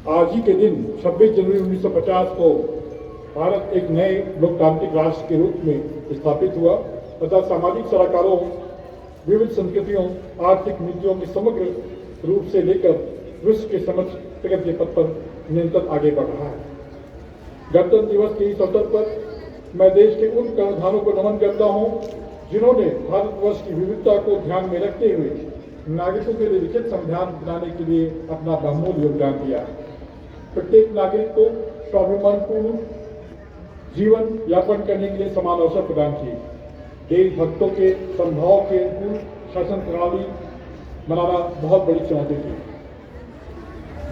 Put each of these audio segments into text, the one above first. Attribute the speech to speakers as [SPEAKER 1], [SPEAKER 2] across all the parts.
[SPEAKER 1] आज ही के दिन 26 जनवरी 1950 को भारत एक नए लोकतांत्रिक राष्ट्र के रूप में स्थापित हुआ तथा सामाजिक सरोकारों, विविध संस्कृतियों, आर्थिक नीतियों की समग्र रूप से लेकर विश्व के समक्ष प्रगति के पथ पर निरंतर आगे बढ़ रहा है। गणतंत्र दिवस के इस अवसर पर मैं देश के उन कर्णधारों को नमन करता हूं जिन्होंने भारतवर्ष की विविधता को ध्यान में रखते हुए नागरिकों के लिए लिखित संविधान बनाने के लिए अपना बहुमूल्य योगदान दिया। प्रत्येक नागरिक को स्वाभिमानपूर्ण जीवन यापन करने के लिए समान अवसर प्रदान किए। देशभक्तों के संभाव के अनुकूल शासन प्रणाली बनाना बहुत बड़ी चुनौती थी,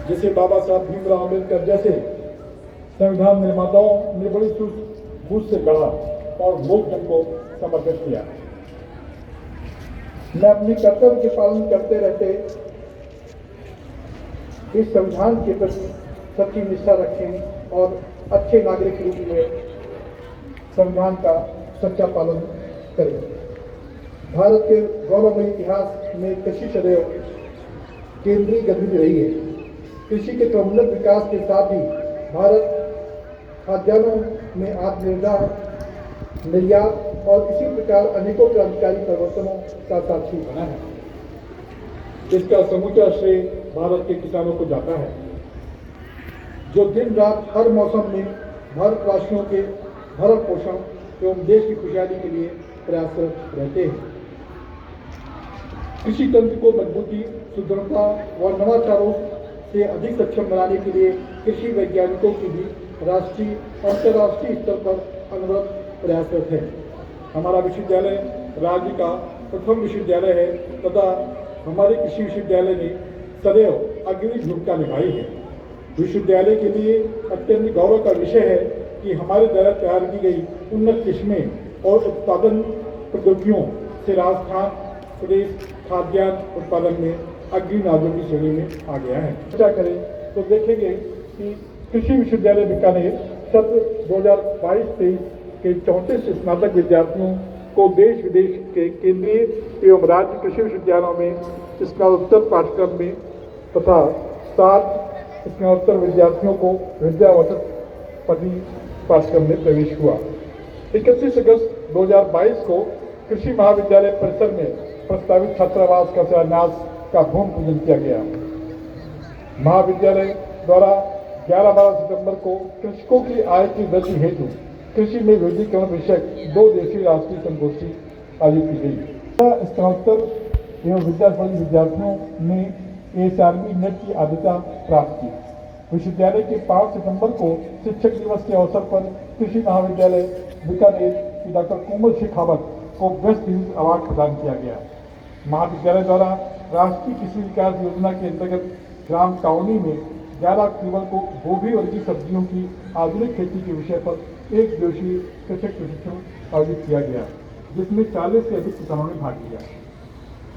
[SPEAKER 1] जिसे बाबा साहब भीमराव अम्बेडकर जैसे संविधान निर्माताओं ने बड़ी सूझबूझ से गढ़ा और लोकजन को समर्पित किया। मैं अपने कर्तव्य के पालन करते रहते इस संविधान के प्रति सच्ची निष्ठा रखें और अच्छे नागरिक के रूप में संविधान का सच्चा पालन करें। भारत के गौरवमयी इतिहास में कृषि सदैव केंद्रीय गतिविधि रही है। कृषि के क्रमोन्नत विकास के साथ ही भारत खाद्यान्नों में आत्मनिर्भर, निर्यात और इसी प्रकार अनेकों क्रांतिकारी परिवर्तनों का साक्षी बना है। इसका समूचा श्रेय भारत के किसानों को जाता है, जो दिन रात हर मौसम में भारतवासियों के भरण पोषण एवं देश की खुशहाली के लिए प्रयासरत रहते हैं। कृषि तंत्र को मजबूती, सुदृढ़ता व नवाचारों से अधिक सक्षम बनाने के लिए कृषि वैज्ञानिकों की भी राष्ट्रीय और अंतर्राष्ट्रीय स्तर पर अनवरत प्रयासरत है। हमारा विश्वविद्यालय राज्य का प्रथम विश्वविद्यालय है तथा हमारे कृषि विश्वविद्यालय ने सदैव अग्रणी भूमिका निभाई है। विश्वविद्यालय के लिए अत्यंत गौरव का विषय है कि हमारे द्वारा तैयार की गई उन्नत किस्में और उत्पादन प्रौद्योगिकियों से राजस्थान प्रदेश खाद्यान्न उत्पादन में अग्रणी राज्यों की श्रेणी में आ गया है। चर्चा करें तो देखेंगे कि कृषि विश्वविद्यालय बीकानेर सत्र 2022-23 के 34 स्नातक विद्यार्थियों को देश विदेश के केंद्रीय एवं राज्य कृषि विश्वविद्यालयों में स्नातकोत्तर पाठ्यक्रम में तथा 7 स्नातकोत्तर विद्यार्थियों को विद्यावचक पदवी पाठ्यक्रम में प्रवेश हुआ। 31 अगस्त 2022 को कृषि महाविद्यालय परिसर में प्रस्तावित छात्रावास का शिलान्यास का भूमि पूजन किया गया। महाविद्यालय द्वारा 11-12 सितंबर को कृषकों की आय की वृद्धि हेतु कृषि में विविधीकरण विषयक 2 दिवसीय राष्ट्रीय संगोष्ठी आयोजित की गई। स्नातक एवं विद्यार्थी विद्यार्थियों ने ASRB नेट की आद्यता प्राप्त की। विश्वविद्यालय के 5 सितंबर को शिक्षक दिवस के अवसर पर कृषि महाविद्यालय बीकानेर की डॉक्टर कोमल शेखावत को बेस्ट यूज अवार्ड प्रदान किया गया। महाविद्यालय द्वारा राष्ट्रीय कृषि विकास योजना के अंतर्गत ग्राम काउनी में 11 अक्टूबर को गोभी वर्गीय सब्जियों की आधुनिक खेती के विषय पर 1 दिवसीय कृषक प्रशिक्षण आयोजित किया गया, जिसमें 40 से अधिक किसानों ने भाग लिया।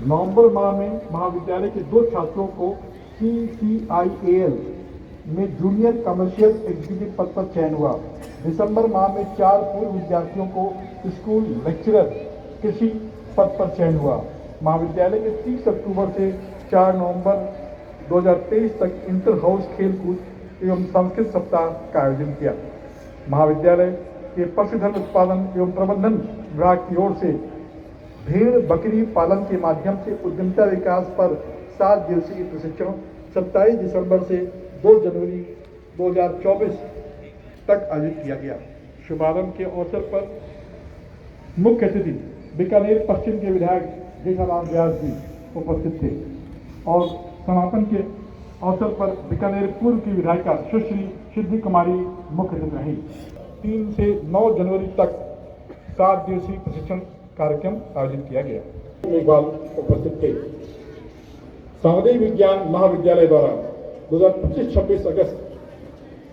[SPEAKER 1] नवंबर माह में महाविद्यालय के 2 छात्रों को CCIAL में जूनियर कमर्शियल एग्जीक्यूटिव पद पर चयन हुआ। दिसंबर माह में 4 पूर्व विद्यार्थियों को स्कूल लेक्चरर कृषि पद पर चयन हुआ। महाविद्यालय के 30 अक्टूबर से 4 नवंबर 2023 तक इंटर हाउस खेलकूद एवं सांस्कृतिक सप्ताह का आयोजन किया। महाविद्यालय के पशुधन उत्पादन एवं प्रबंधन विभाग की ओर से भेड़ बकरी पालन के माध्यम से उद्यमिता विकास पर 7 दिवसीय प्रशिक्षण 27 दिसंबर से 2 जनवरी 2024 तक आयोजित किया गया। शुभारंभ के अवसर पर मुख्य अतिथि बीकानेर पश्चिम के विधायक जेठालाल व्यास जी उपस्थित थे और समापन के अवसर पर बीकानेर पूर्व की विधायिका सुश्री सिद्धि कुमारी मुख्य अतिथि रही। 3 से 9 जनवरी तक 7 दिवसीय प्रशिक्षण कार्यक्रम आयोजित किया गया। मेघवाल उपस्थित थे। सामुदायिक विज्ञान महाविद्यालय द्वारा 2025-26 अगस्त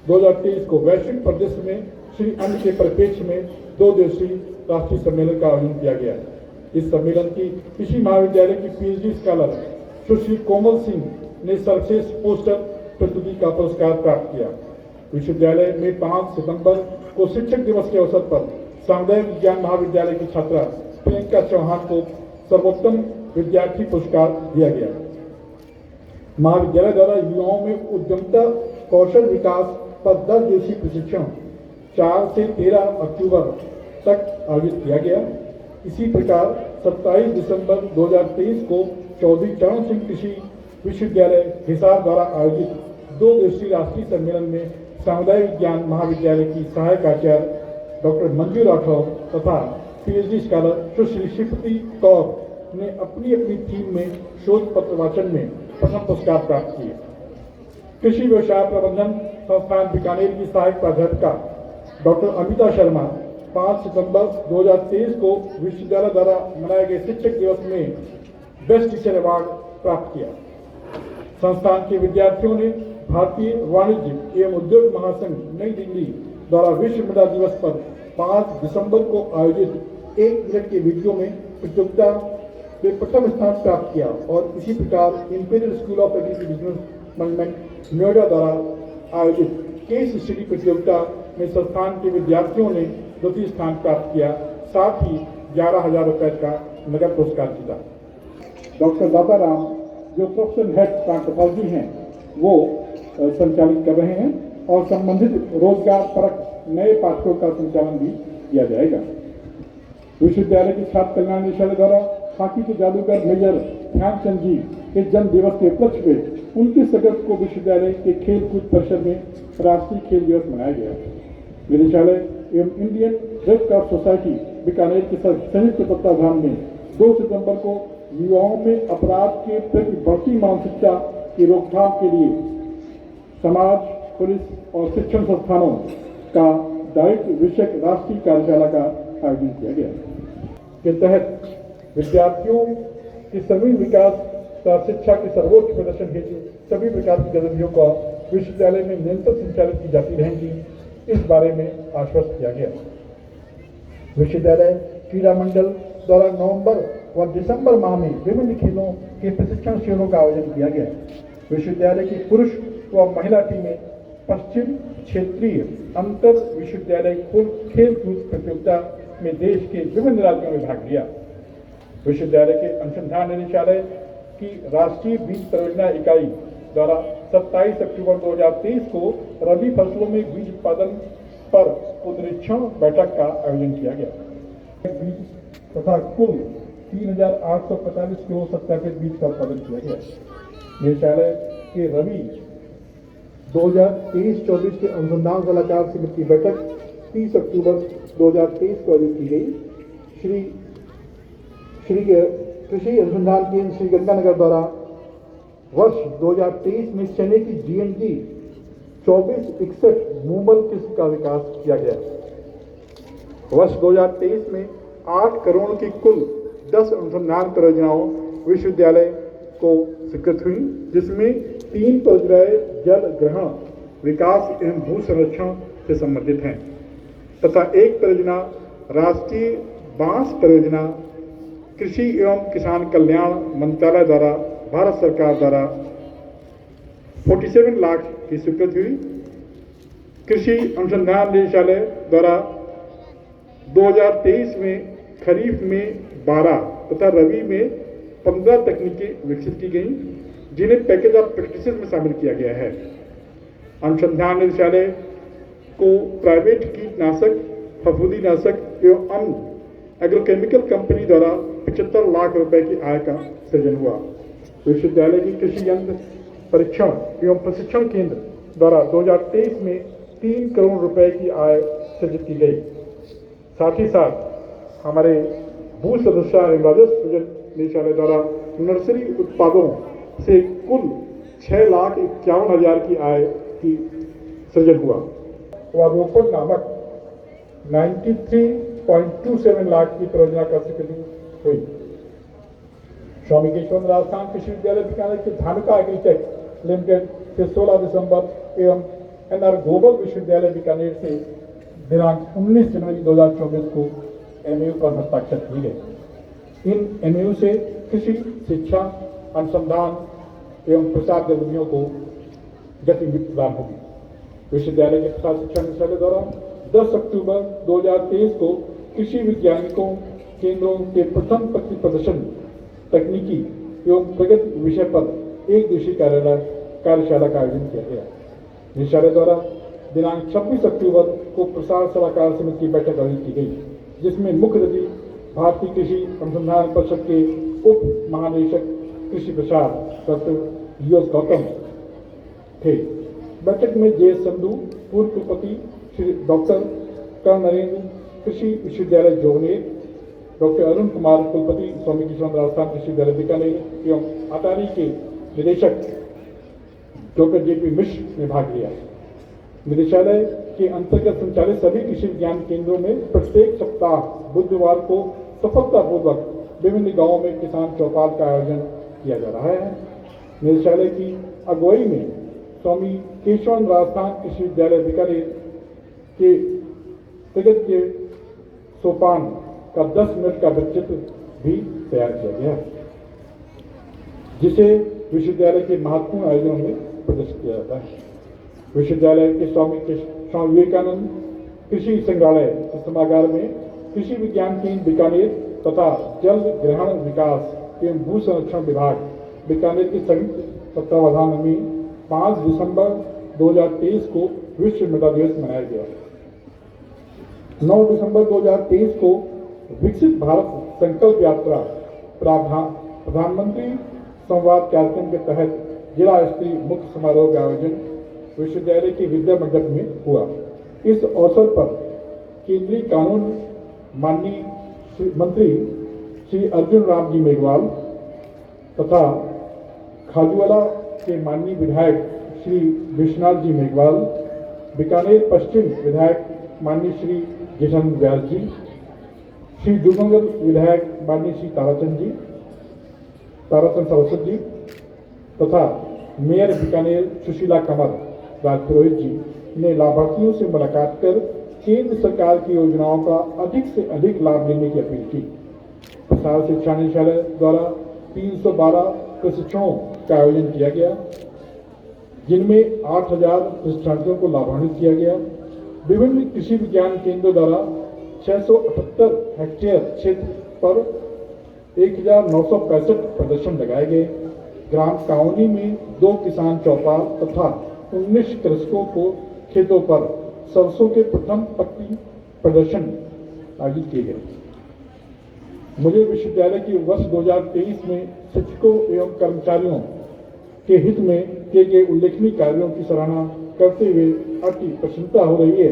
[SPEAKER 1] 2023 को वैश्विक परिदृश्य में श्री अन्न के परिप्रेक्ष्य में 2 दिवसीय राष्ट्रीय सम्मेलन का आयोजन किया गया। इस सम्मेलन की कृषि महाविद्यालय की PhD स्कॉलर सुश्री कोमल सिंह ने सर्वश्रेष्ठ पोस्टर प्रस्तुति का पुरस्कार प्राप्त किया। विश्वविद्यालय में 5 सितंबर को शिक्षक दिवस के अवसर पर सामुदायिक विज्ञान महाविद्यालय की छात्रा प्रियंका चौहान को सर्वोत्तम विद्यार्थी पुरस्कार दिया गया। महाविद्यालय द्वारा युवाओं में उद्यमिता कौशल विकास पर 10 दिवसीय प्रशिक्षण 4 से 13 अक्टूबर तक आयोजित किया गया। इसी प्रकार 27 दिसंबर 2023 को चौधरी चरण सिंह कृषि विश्वविद्यालय हिसार द्वारा आयोजित 2 दिवसीय राष्ट्रीय सम्मेलन में सामुदायिक विज्ञान महाविद्यालय की सहायक आचार्य डॉक्टर मंजू राठौर तथा पीएचडी स्कॉलर सुश्री श्रीपति कौर ने अपनी अपनी थीम में शोध पत्र वाचन में प्रथम पुरस्कार प्राप्त किए। कृषि व्यवसाय प्रबंधन संस्थान बीकानेर की सहायक प्राध्यापिका डॉक्टर अमिता शर्मा 5 सितंबर 2023 को विश्वविद्यालय द्वारा मनाए गए शिक्षक दिवस में बेस्ट टीचर अवार्ड प्राप्त किया। संस्थान के विद्यार्थियों ने भारतीय वाणिज्य एवं उद्योग महासंघ नई दिल्ली द्वारा विश्व मृदा दिवस पर 5 दिसंबर को आयोजित 1 मिनट के वीडियो में प्रतियोगिता में प्रथम स्थान प्राप्त किया और इसी प्रकार imperial school of agri business management Noida द्वारा आयोजित केस स्टडी प्रतियोगिता में संस्थान के विद्यार्थियों ने द्वितीय स्थान प्राप्त किया। साथ ही 11,000 रुपए का नगद पुरस्कार जीता। डॉक्टर दादा राम जो प्रोफेशनल हेड पैथोलॉजी हैं वो संचालित कर रहे हैं और संबंधित रोजगार परक नए पाठकों का संचालन भी किया जाएगा। विश्वविद्यालय के छात्र कल्याण निदेशालय द्वारा हॉकी के जादूगर मेजर ध्यानचंद जी के जन्म दिवस के उपलक्ष्य में 29 अगस्त को विश्वविद्यालय के खेल कूद परिषद में राष्ट्रीय खेल दिवस मनाया गया। निदेशालय एवं Indian red cross society Bikaner के संयुक्त तत्वाधान में 2 सितंबर को युवाओं में अपराध के प्रति बढ़ती मानसिकता की रोकथाम के लिए समाज, पुलिस और शिक्षण संस्थानों का दायित्व विषयक राष्ट्रीय कार्यशाला का आयोजन किया गया। के तहत विद्यार्थियों की सर्वांगीण विकास तथा शिक्षा के सर्वोच्च प्रदर्शन हेतु सभी प्रकार की गतिविधियों का विश्वविद्यालय में निरंतर संचालित की जाती रहेंगी, इस बारे में आश्वस्त किया गया। विश्वविद्यालय क्रीड़ा मंडल द्वारा नवंबर व दिसंबर माह में विभिन्न खेलों के प्रशिक्षण शिविरों का आयोजन किया गया। विश्वविद्यालय की पुरुष व महिला टीमें पश्चिम क्षेत्रीय अंतर विश्वविद्यालय खेल कूद प्रतियोगिता में देश के विभिन्न राज्यों में भाग लिया। विश्वविद्यालय के अनुसंधान निदेशालय की राष्ट्रीय बीज परियोजना इकाई द्वारा 27 अक्टूबर 2023 को रबी फसलों में बीज उत्पादन पर पुनरीक्षण बैठक का आयोजन किया गया। बीज तथा कुल 3,845 किलो सत्यापित बीज का उत्पादन किया गया। निदेशालय के रबी 2023-24 के अनुसंधान सलाहकार समिति की बैठक 30 अक्टूबर 2023 को आयोजित की गई। श्री कृषि अनुसंधान केंद्र श्री गंगानगर द्वारा वर्ष 2023 में चने की GNG 2461 मूमल किस्म का विकास किया गया। वर्ष 2023 में 8 करोड़ की कुल 10 अनुसंधान परियोजनाओं विश्वविद्यालय को स्वीकृत हुई, जिसमें 3 परियोजनाएं जल ग्रहण विकास एवं भू संरक्षण से संबंधित हैं तथा एक परियोजना राष्ट्रीय बांस परियोजना कृषि एवं किसान कल्याण मंत्रालय द्वारा भारत सरकार द्वारा 47 लाख की स्वीकृति हुई। कृषि अनुसंधान निदेशालय द्वारा 2023 में खरीफ में 12 तथा रबी में 15 तकनीकें विकसित की गई, जिन्हें पैकेज ऑफ प्रैक्टिसेस में शामिल किया गया है। अनुसंधान निदेशालय को प्राइवेट कीटनाशक, फफूंदीनाशक एवं अन्य एग्रोकेमिकल कंपनी द्वारा 75 लाख रुपए की आय का सृजन हुआ। विश्वविद्यालय की कृषि यंत्र परीक्षण एवं प्रशिक्षण केंद्र द्वारा 2023 में 3 करोड़ रुपए की आय सृजित की गई। साथ ही साथ हमारे भू संरक्षा एवं राजस्व सृजन निदेशालय द्वारा नर्सरी उत्पादों से कुल 6,51,000 की आय की सृजन हुआ। रोपण नामक 93.27 लाख की परियोजना का स्वीकृति हुई। स्वामी केशवचंद्र राजस्थान कृषि विद्यालय बीकानेर के धानुका एग्रीटेक लिमिटेड से 16 दिसंबर एवं NR ग्लोबल विश्वविद्यालय बीकानेर से दिनांक 19 जनवरी 2024 को MOU पर हस्ताक्षर किए गए। इन MOU से कृषि, शिक्षा, अनुसंधान एवं प्रसार गतिविधियों को गति प्रदान होगी। विश्वविद्यालय के प्रसार शिक्षा निदेशालय द्वारा 10 अक्टूबर 2023 को कृषि वैज्ञानिकों केंद्रों के प्रथम पत्ती प्रदर्शन तकनीकी एवं प्रगति विषय पर 1 दिवसीय कार्यशाला का आयोजन किया गया। निदेशालय द्वारा दिनांक 26 अक्टूबर को प्रसार सलाहकार समिति की बैठक आयोजित की गई, जिसमें मुख्य अतिथि भारतीय कृषि अनुसंधान परिषद के उप महानिदेशक कृषि प्रसार डॉक्टर यूएस गौतम थे। बैठक में जे संधू, पूर्व कुलपति श्री डॉक्टर कर्ण नरेंद्र, कृषि विश्वविद्यालय जोगनेर, डॉक्टर अरुण कुमार, कुलपति स्वामी किशोर राजस्थान कृषि विश्वविद्यालय बीकानेर एवं अटारी के निदेशक डॉक्टर जेपी मिश्र ने भाग लिया। निदेशालय के अंतर्गत संचालित सभी कृषि विज्ञान केंद्रों में प्रत्येक सप्ताह बुधवार को सफलतापूर्वक विभिन्न गांवों में किसान चौपाल का आयोजन किया जा रहा है। निदेशालय की अगुवाई में स्वामी केशवन राजस्थान कृषि विश्वविद्यालय बीकानेर के प्रगति के सोपान का 10 मिनट का वृत्तचित्र भी तैयार किया गया, जिसे विश्वविद्यालय के महत्वपूर्ण आयोजनों में प्रदर्शित किया जाता है। विश्वविद्यालय के स्वामी विवेकानंद कृषि संग्रहालय सभागार में कृषि विज्ञान केंद्र बीकानेर तथा जल ग्रहण विकास एवं भू संरक्षण विभाग बीकानेर के संयुक्त तत्वावधान में 5 दिसंबर 2023 को विश्व मृदा दिवस मनाया गया। 9 दिसंबर 2023 को विकसित भारत संकल्प यात्रा प्रधानमंत्री संवाद कार्यक्रम के तहत जिला स्तरीय मुख्य समारोह का आयोजन विश्वविद्यालय के विद्या मंडप में हुआ। इस अवसर पर केंद्रीय कानून माननीय मंत्री श्री अर्जुन राम जी मेघवाल तथा खाजूवाला के माननीय विधायक श्री विश्वनाथ जी मेघवाल, बीकानेर पश्चिम विधायक माननीय श्री जिशन व्यास जी, श्री डूंगरगढ़ विधायक माननीय श्री ताराचंद सरस्वत जी तथा मेयर बीकानेर सुशीला कमर राजपुरोहित जी ने लाभार्थियों से मुलाकात कर केंद्र सरकार की योजनाओं का अधिक से अधिक लाभ लेने की अपील की। प्रसार शिक्षा निदेशालय द्वारा 312 प्रशिक्षणों का आयोजन किया गया, जिनमें 8000 प्रशिक्षार्थियों को लाभान्वित किया गया। विभिन्न कृषि विज्ञान केंद्रों द्वारा 678 हेक्टेयर क्षेत्र पर 1965 प्रदर्शन लगाए गए। ग्राम काउनी में 2 किसान चौपाल तथा 19 कृषकों को खेतों पर सरसों के प्रथम पत्ती प्रदर्शन आयोजित किए गए। मुझे विश्वविद्यालय की वर्ष 2023 में शिक्षकों एवं कर्मचारियों के हित में किए गए उल्लेखनीय कार्यों की सराहना करते हुए अति प्रसन्नता हो रही है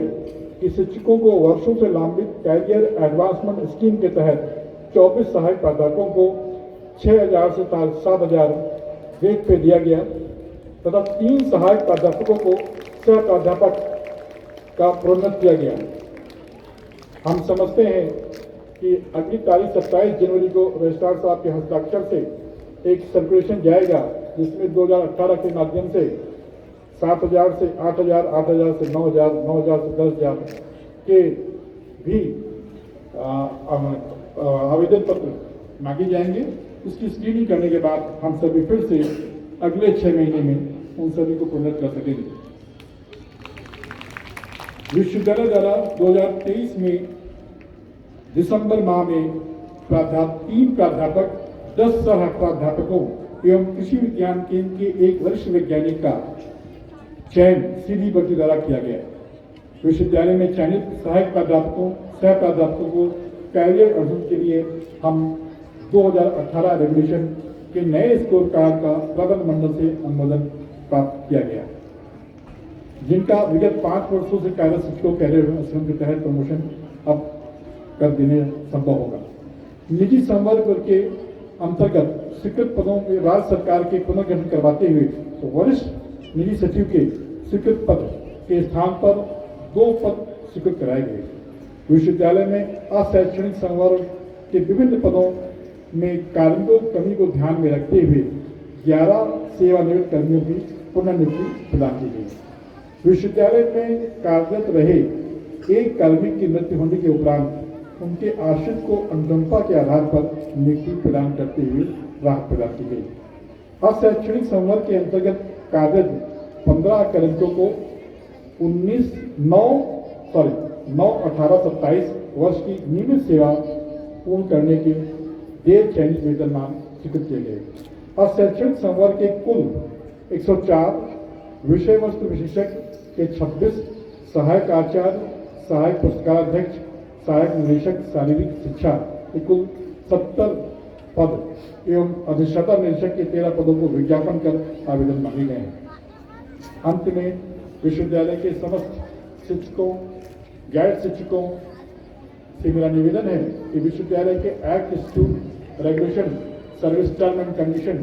[SPEAKER 1] कि शिक्षकों को वर्षों से लंबित कैरियर एडवांसमेंट स्कीम के तहत 24 सहायक प्राध्यापकों को 6000 से 7000 ग्रेड पे दिया गया तथा 3 सहायक प्राध्यापकों को सह प्राध्यापक का प्रोन्नत किया गया। हम समझते हैं कि अगली तारीख 27 जनवरी को रजिस्ट्रार साहब के हस्ताक्षर से एक सर्कुलेशन जाएगा, जिसमें 2018 के माध्यम से 7000 से 8000, 8000 से 9000, 9000 से 10000 के भी आवेदन पत्र मांगे जाएंगे। उसकी स्क्रीनिंग करने के बाद हम सभी फिर से अगले 6 महीने में उन सभी को प्रोन्नत कर सकेंगे। विश्वविद्यालय द्वारा 2023 में दिसंबर माह में 3 प्राध्यापक, 10 सह प्राध्यापकों एवं कृषि विज्ञान केंद्र के एक वरिष्ठ वैज्ञानिक का चयन सीधी भर्ती द्वारा किया गया। विश्वविद्यालय में चयनित सहायक प्राध्यापकों, सह प्राध्यापकों को कैरियर अर्जुन के लिए हम 2018 रेगुलेशन के नए स्कोर कार्ड का प्रबंध मंडल से अनुमोदन प्राप्त किया गया, जिनका विगत 5 वर्षों से कार्यरत शिक्षकों कैरियर के तहत प्रमोशन अब कर देने संभव होगा। निजी संवर्ग के अंतर्गत स्वीकृत पदों में राज्य सरकार के पुनर्गठन करवाते हुए वरिष्ठ निजी सचिव के स्वीकृत पद के स्थान पर 2 पद स्वीकृत कराए गए। विश्वविद्यालय में अशैक्षणिक संवर्ग के विभिन्न पदों में कार्मिकों की कमी को ध्यान में रखते हुए 11 सेवानिवृत्त कर्मियों की पुनर्नियुक्ति प्रदान की गई। विश्वविद्यालय में कार्यरत रहे एक कार्मिक की मृत्यु होने के उपरांत उनके आश्रित को अनुकंपा के आधार पर नियुक्ति प्रदान करते हुए राहत प्रदान की गई। अशैक्षणिक संवर्ग के अंतर्गत कार्यरत 15 कार्मिकों को 9/18/27 वर्ष की नियमित सेवा पूर्ण करने के देय चयनित वेतनमान स्वीकृत किए गए। अशैक्षणिक संवर्ग के कुल 104 विषय वस्तु विशेषज्ञ कि 26 सहायक आचार्य, सहायक पुरस्काराध्यक्ष, सहायक निदेशक शारीरिक शिक्षा के कुल 70 पद एवं अधिष्ठाता निदेशक के 13 पदों को विज्ञापन कर आवेदन मांगे गए हैं। अंत में विश्वविद्यालय के समस्त शिक्षकों, गैर शिक्षकों से मेरा निवेदन है कि विश्वविद्यालय के act, institute, regulation, service term and condition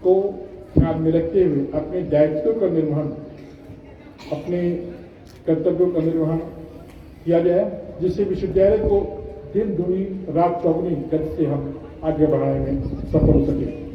[SPEAKER 1] को ध्यान में रखते हुए अपने दायित्वों का निर्वहन, अपने कर्तव्यों का निर्वहन किया जाए, जिससे विश्वविद्यालय को दिन दुनी रात चौगुनी गति से हम आगे बढ़ाने में सफल हो सके।